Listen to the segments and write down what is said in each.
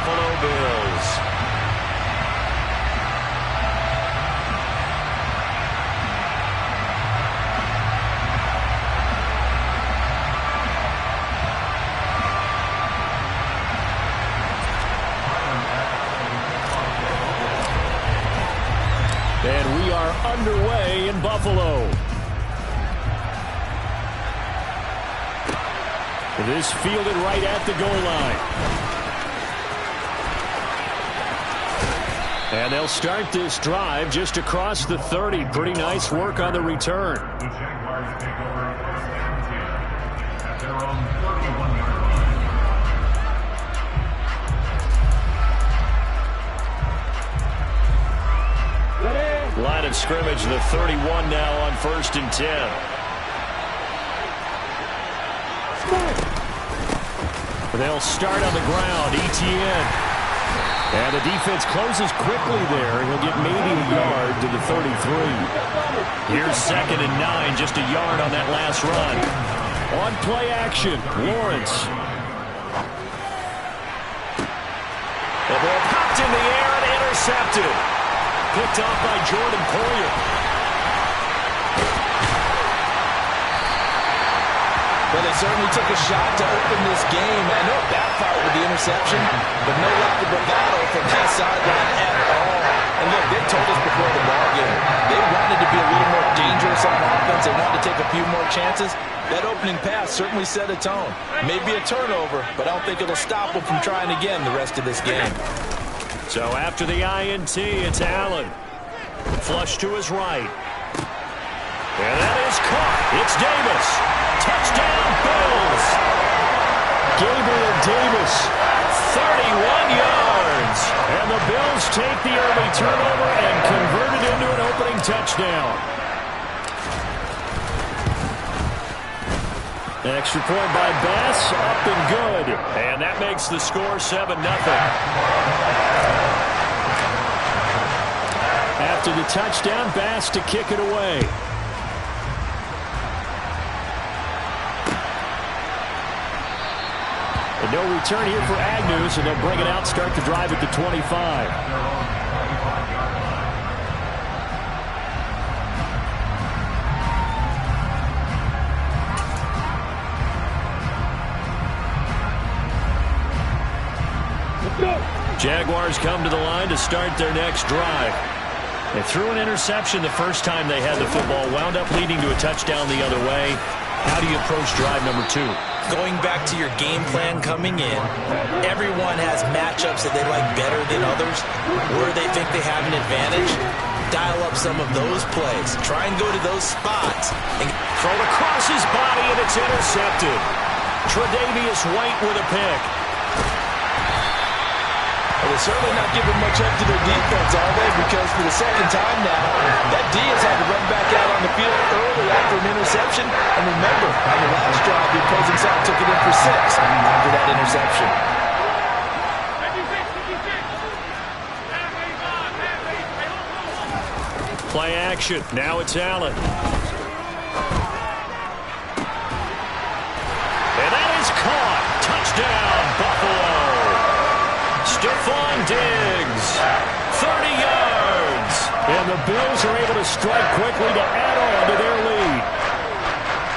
Buffalo Bills. And we are underway in Buffalo. This fielded right at the goal line. And they'll start this drive just across the 30. Pretty nice work on the return. The Jaguars take over first and 10 at their own 31-yard line. Line of scrimmage, the 31 now on first and 10. They'll start on the ground. Etienne. And the defense closes quickly there. He'll get maybe a yard to the 33. Here's 2nd and 9, just a yard on that last run. On play action, Lawrence. The ball popped in the air and intercepted. Picked off by Jordan Poyer. Well, they certainly took a shot to open this game. I know it backfired with the interception, but no lack of bravado from that sideline at all. And look, they told us before the ball game, they wanted to be a little more dangerous on offense. They wanted to take a few more chances. That opening pass certainly set a tone. Maybe a turnover, but I don't think it'll stop them from trying again the rest of this game. So after the INT, it's Allen. Flush to his right. And that is caught. It's Davis. Touchdown, Bills. Gabriel Davis, 31 yards. And the Bills take the early turnover and convert it into an opening touchdown. Extra point by Bass, up and good. And that makes the score 7-0. After the touchdown, Bass to kick it away. And no return here for Agnew, so they'll bring it out, start the drive at the 25. Jaguars come to the line to start their next drive. They threw an interception the first time they had the football, wound up leading to a touchdown the other way. How do you approach drive number 2? Going back to your game plan coming in, everyone has matchups that they like better than others, where they think they have an advantage. Dial up some of those plays. Try and go to those spots. And thrown across his body, and it's intercepted. Tre'Davious White with a pick. Well, they're certainly not giving much up to their defense, are they? Because for the second time now, that D has had to run back out on the field early after an interception. And remember, on the last drive, the opposing side took it in for 6 after that interception. Play action. Now it's Allen. And that is caught. Touchdown, Buffalo. Stephon Diggs, 30 yards. And the Bills are able to strike quickly to add on to their lead.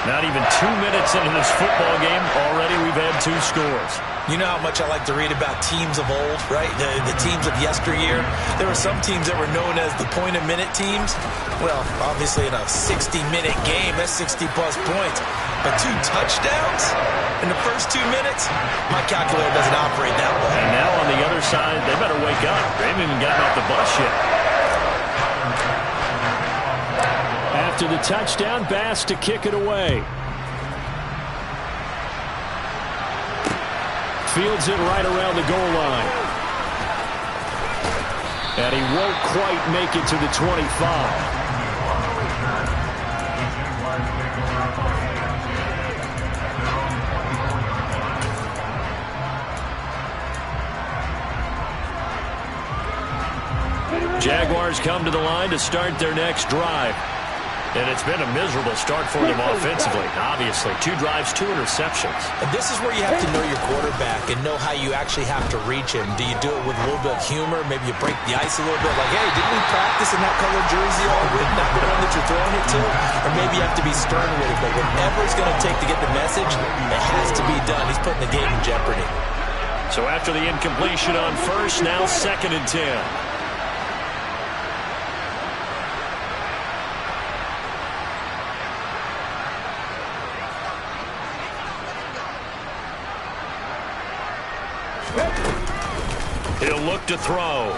Not even 2 minutes into this football game, already we've had 2 scores. You know how much I like to read about teams of old, right? The teams of yesteryear. There were some teams that were known as the point-a-minute teams. Well, obviously in a 60-minute game, that's 60-plus points. But 2 touchdowns in the first 2 minutes? My calculator doesn't operate that way. And now on the other side, they better wake up. They haven't even gotten off the bus yet. After the touchdown, Bass to kick it away. Fields it right around the goal line. And he won't quite make it to the 25. Jaguars come to the line to start their next drive. And it's been a miserable start for them offensively. Obviously, 2 drives, 2 interceptions. And this is where you have to know your quarterback and know how you actually have to reach him. Do you do it with a little bit of humor? Maybe you break the ice a little bit, like, hey, didn't we practice in that color jersey already? Not the one that you're throwing it to? Or maybe you have to be stern with it. But whatever it's going to take to get the message, it has to be done. He's putting the game in jeopardy. So after the incompletion on first, now 2nd and 10. He'll look to throw.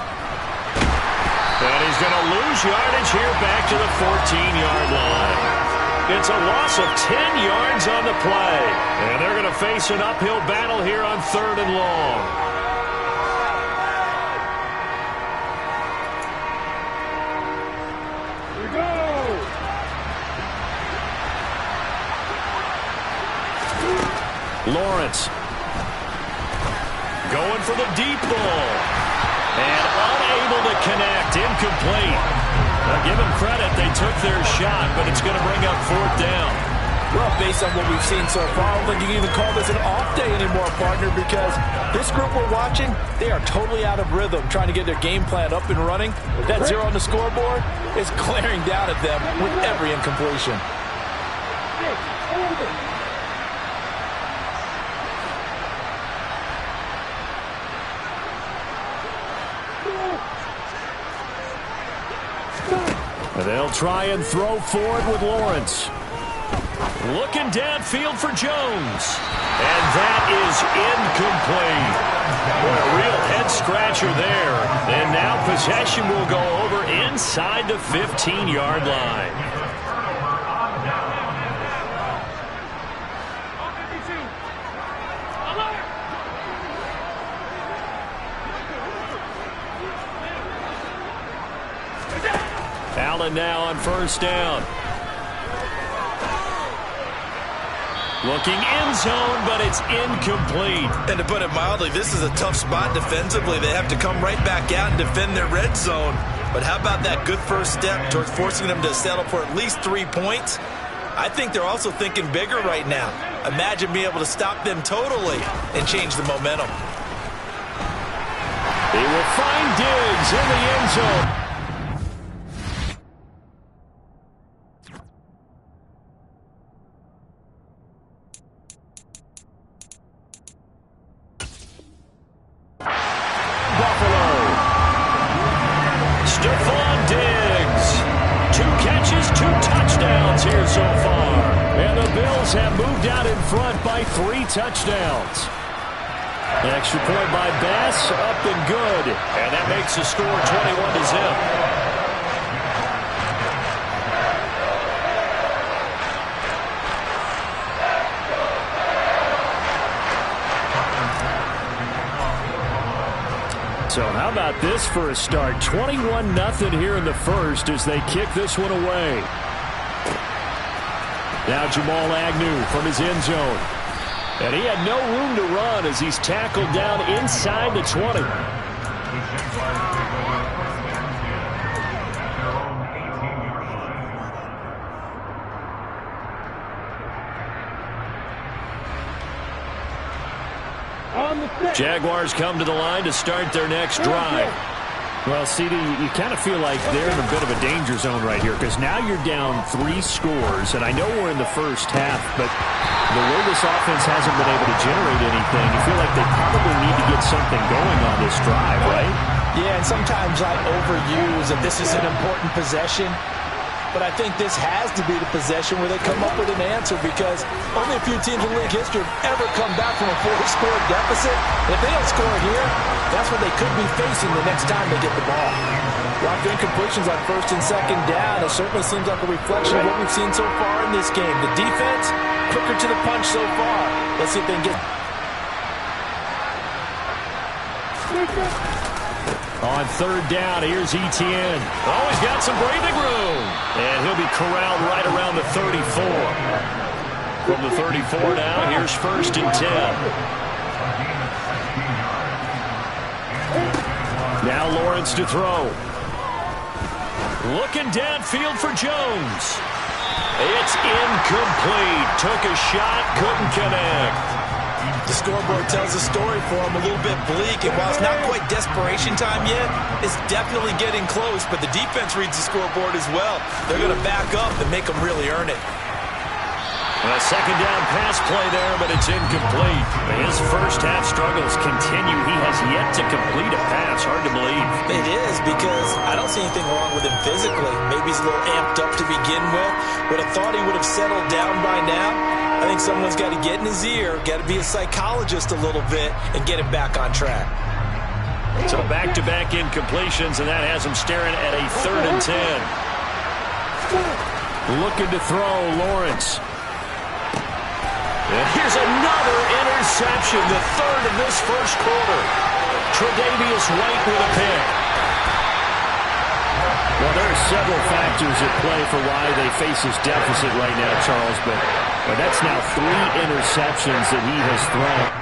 And he's going to lose yardage here back to the 14-yard line. It's a loss of 10 yards on the play. And they're going to face an uphill battle here on 3rd and long. Here we go. Lawrence. Going for the deep ball. And unable to connect. Incomplete. Now, give them credit. They took their shot, but it's going to bring up 4th down. Well, based on what we've seen so far, I don't think you can even call this an off day anymore, partner, because this group we're watching, they are totally out of rhythm, trying to get their game plan up and running. That 0 on the scoreboard is glaring down at them with every incompletion. They'll try and throw forward with Lawrence. Looking downfield for Jones. And that is incomplete. What a real head-scratcher there. And now possession will go over inside the 15-yard line. Allen now on 1st down. Looking end zone, but it's incomplete. And to put it mildly, this is a tough spot defensively. They have to come right back out and defend their red zone. But how about that good first step towards forcing them to settle for at least 3 points? I think they're also thinking bigger right now. Imagine being able to stop them totally and change the momentum. He will find Diggs in the end zone. By 3 touchdowns. An extra point by Bass, up and good. And that makes the score 21-0. So how about this for a start? 21-0 here in the first as they kick this one away. Now Jamal Agnew from his end zone. And he had no room to run as he's tackled down inside the 20. Jaguars come to the line to start their next drive. Well, CD, you kind of feel like they're in a bit of a danger zone right here because now you're down 3 scores, and I know we're in the first half, but the way this offense hasn't been able to generate anything, you feel like they probably need to get something going on this drive, right? Yeah, and sometimes I overuse that this is an important possession. But I think this has to be the possession where they come up with an answer because only a few teams in league history have ever come back from a 4-score deficit. And if they don't score here, that's what they could be facing the next time they get the ball. Well, after incompletions on 1st and 2nd down, it certainly seems like a reflection of what we've seen so far in this game. The defense, quicker to the punch so far. Let's see if they can get... On 3rd down, here's Etienne. Oh, he's got some breathing room. And he'll be corralled right around the 34. From the 34 now, here's 1st and 10. Now Lawrence to throw. Looking downfield for Jones. It's incomplete. Took a shot, couldn't connect. The scoreboard tells a story for him, a little bit bleak, and while it's not quite desperation time yet, it's definitely getting close, but the defense reads the scoreboard as well. They're going to back up and make them really earn it. A second down pass play there, but it's incomplete. His first half struggles continue. He has yet to complete a pass. Hard to believe. It is, because I don't see anything wrong with him physically. Maybe he's a little amped up to begin with. Would have thought he would have settled down by now. I think someone's got to get in his ear, got to be a psychologist a little bit, and get him back on track. So back-to-back incompletions, and that has him staring at a 3rd and 10. Looking to throw, Lawrence. And here's another interception, the 3rd of this first quarter. Tre'Davious White with a pick. Well, there are several factors at play for why they face this deficit right now, Charles, but that's now 3 interceptions that he has thrown.